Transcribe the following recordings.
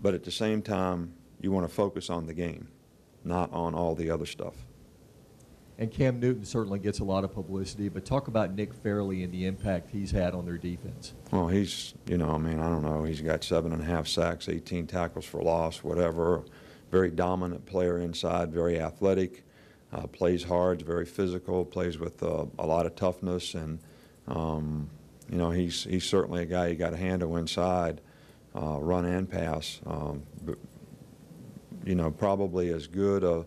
but at the same time, you want to focus on the game, not on all the other stuff. And Cam Newton certainly gets a lot of publicity, but talk about Nick Fairley and the impact he's had on their defense. Well, he's, I don't know, he's got 7.5 sacks, 18 tackles for loss, whatever. Very dominant player inside, very athletic, plays hard, very physical, plays with a lot of toughness, and he's certainly a guy you got to handle inside, run and pass. Probably as good a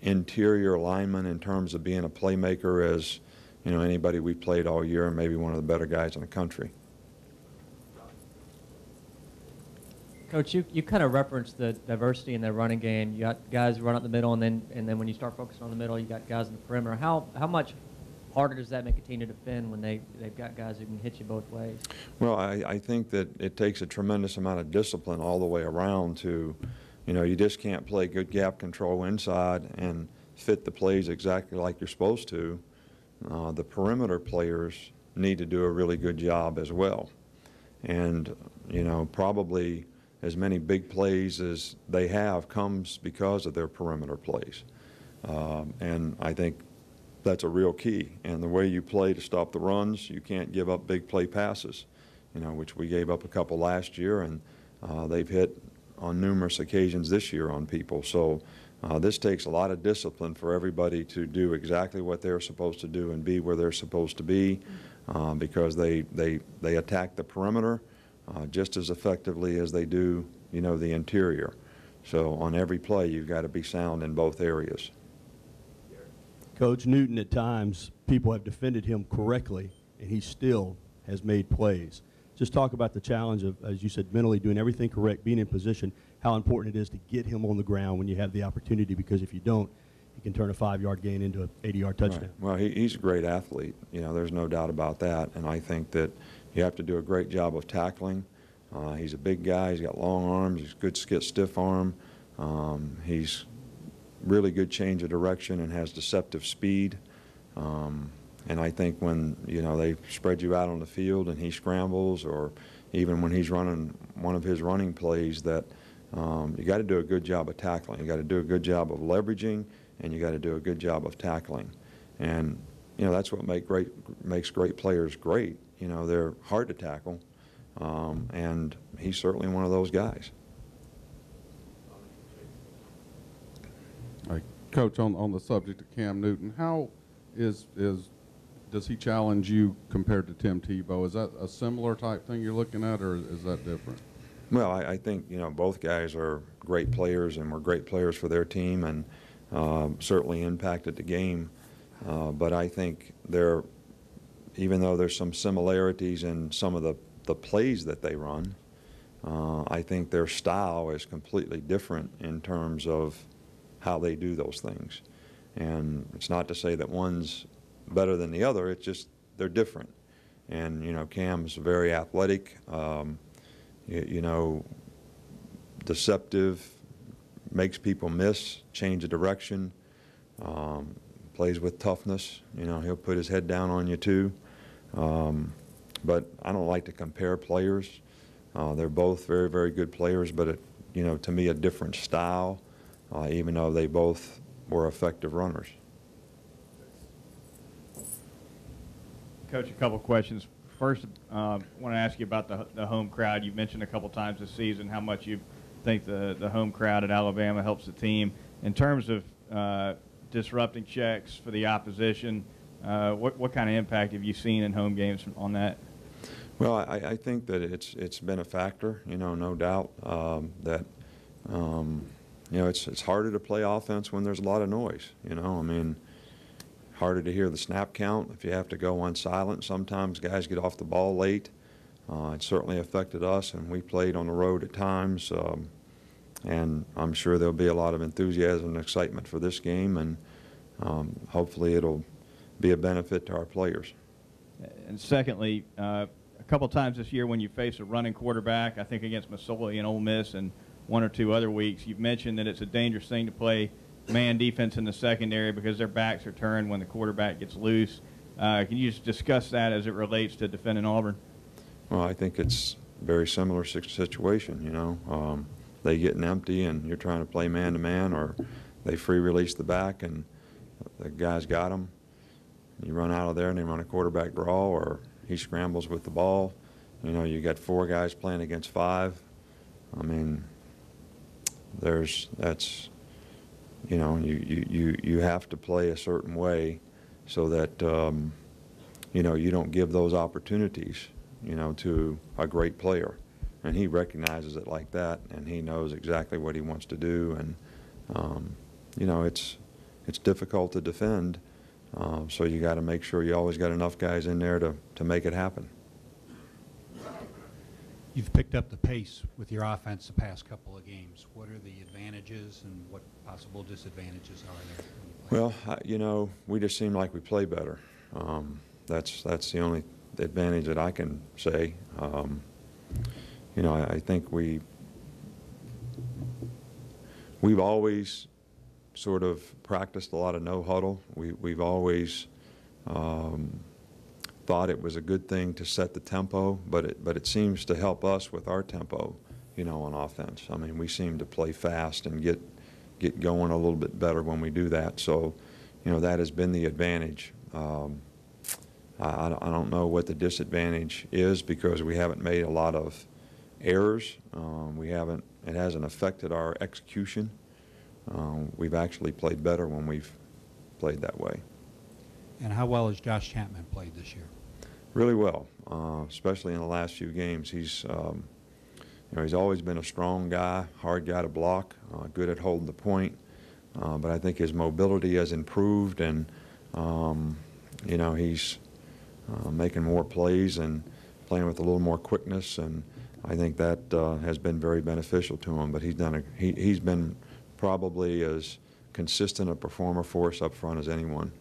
interior lineman in terms of being a playmaker as anybody we've played all year, and maybe one of the better guys in the country. Coach, you kind of referenced the diversity in the running game. You got guys who run up the middle, and then when you start focusing on the middle, you got guys in the perimeter. How much harder does that make a team to defend when they've got guys who can hit you both ways? Well, I think that it takes a tremendous amount of discipline all the way around to, you just can't play good gap control inside and fit the plays exactly like you're supposed to. The perimeter players need to do a really good job as well. And, probably as many big plays as they have comes because of their perimeter plays. And I think that's a real key. And the way you play to stop the runs, you can't give up big play passes, which we gave up a couple last year, and they've hit on numerous occasions this year on people. So this takes a lot of discipline for everybody to do exactly what they're supposed to do and be where they're supposed to be, because they attack the perimeter just as effectively as they do, the interior. So on every play, you've got to be sound in both areas. Coach Newton, at times, people have defended him correctly, and he still has made plays. Just talk about the challenge of, as you said, mentally doing everything correct, being in position, how important it is to get him on the ground when you have the opportunity, because if you don't, he can turn a 5-yard gain into an 80-yard touchdown. Right. Well, he's a great athlete. There's no doubt about that, and I think that you have to do a great job of tackling. He's a big guy. He's got long arms. He's good stiff arm. He's really good change of direction and has deceptive speed. And I think when, they spread you out on the field and he scrambles, or even when he's running one of his running plays, that you got to do a good job of tackling. You got to do a good job of leveraging, and you got to do a good job of tackling. And, that's what makes great players great. They're hard to tackle, and he's certainly one of those guys. All right. Coach, on the subject of Cam Newton, how does he challenge you compared to Tim Tebow? Is that a similar type thing you're looking at, or is that different? Well, I think, both guys are great players and were great players for their team, and certainly impacted the game. But I think even though there's some similarities in some of the plays that they run, I think their style is completely different in terms of how they do those things. And it's not to say that one's better than the other, it's just they're different. And, Cam's very athletic, deceptive, makes people miss, change of direction, plays with toughness. He'll put his head down on you too. But I don't like to compare players. They're both very, very good players, but to me, a different style, even though they both were effective runners. Coach, a couple of questions. First, I want to ask you about the home crowd. You've mentioned a couple times this season how much you think the home crowd at Alabama helps the team. In terms of disrupting checks for the opposition, what kind of impact have you seen in home games on that? Well, I think that it's been a factor, no doubt, that it's harder to play offense when there's a lot of noise. Harder to hear the snap count if you have to go on silent. Sometimes guys get off the ball late. It certainly affected us, and we played on the road at times. And I'm sure there'll be a lot of enthusiasm and excitement for this game, and hopefully it'll be a benefit to our players. And secondly, a couple times this year when you face a running quarterback, I think against Missouri and Ole Miss and one or two other weeks, you've mentioned that it's a dangerous thing to play man defense in the secondary because their backs are turned when the quarterback gets loose. Can you just discuss that as it relates to defending Auburn? Well, I think it's very similar situation, you know. They getting empty and you're trying to play man-to-man, or they free release the back and the guy's got them. You run out of there and they run a quarterback draw, or he scrambles with the ball. You know, you got 4 guys playing against 5. I mean, that's, you know, you have to play a certain way so that, you know, you don't give those opportunities, you know, to a great player. And he recognizes it like that, and he knows exactly what he wants to do. And, you know, it's difficult to defend, so you got to make sure you always got enough guys in there to make it happen. You've picked up the pace with your offense the past couple of games. What are the advantages and what possible disadvantages are there when you play? Well, you know, we just seem like we play better. That's the only advantage that I can say. You know, I think we've always sort of practiced a lot of no huddle. We've always thought it was a good thing to set the tempo, but it seems to help us with our tempo, you know, on offense. I mean, we seem to play fast and get going a little bit better when we do that. So, you know, that has been the advantage. I don't know what the disadvantage is, because we haven't made a lot of errors. It hasn't affected our execution. We've actually played better when we've played that way. And how well has Josh Chapman played this year? Really well, especially in the last few games. He's, you know, he's always been a strong guy, hard guy to block, good at holding the point. But I think his mobility has improved, and you know, he's making more plays and playing with a little more quickness, and I think that has been very beneficial to him. But he's been probably as consistent a performer for us up front as anyone.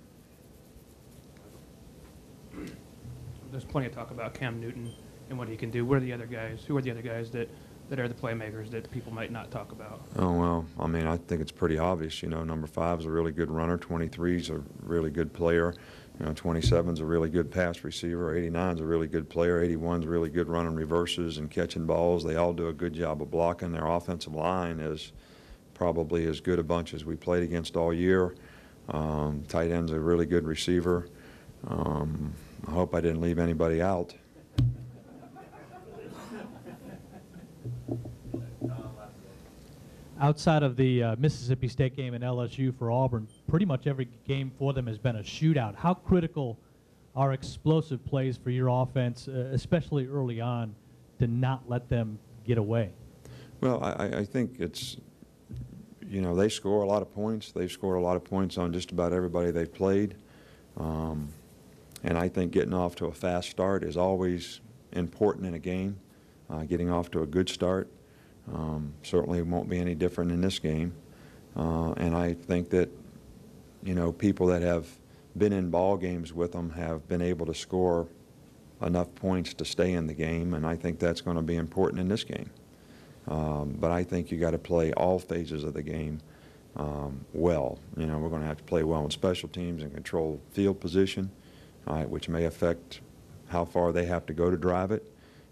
There's plenty of talk about Cam Newton and what he can do. What are the other guys? Who are the other guys that are the playmakers that people might not talk about? Oh, well, I mean, I think it's pretty obvious. You know, number 5 is a really good runner. 23 is a really good player. You know, 27 is a really good pass receiver. 89 is a really good player. 81 is a really good running reverses and catching balls. They all do a good job of blocking. Their offensive line is probably as good a bunch as we played against all year. Tight end's a really good receiver. I hope I didn't leave anybody out. Outside of the Mississippi State game and LSU for Auburn, pretty much every game for them has been a shootout. How critical are explosive plays for your offense, especially early on, to not let them get away? Well, I think it's, you know, they score a lot of points. They've scored a lot of points on just about everybody they've played. And I think getting off to a fast start is always important in a game, getting off to a good start. Certainly won't be any different in this game. And I think that, you know, people that have been in ball games with them have been able to score enough points to stay in the game, and I think that's going to be important in this game. But I think you got to play all phases of the game well. You know, we're going to have to play well in special teams and control field position, which may affect how far they have to go to drive it.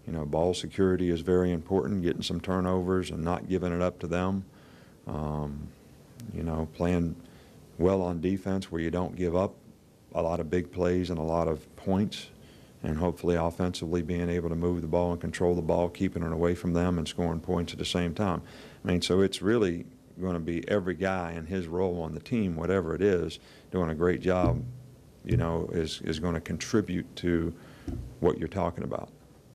You know, ball security is very important, getting some turnovers and not giving it up to them. You know, playing well on defense where you don't give up a lot of big plays and a lot of points, and hopefully offensively being able to move the ball and control the ball, keeping it away from them and scoring points at the same time. I mean, so it's really going to be every guy in his role on the team, whatever it is, doing a great job, you know, is going to contribute to what you're talking about.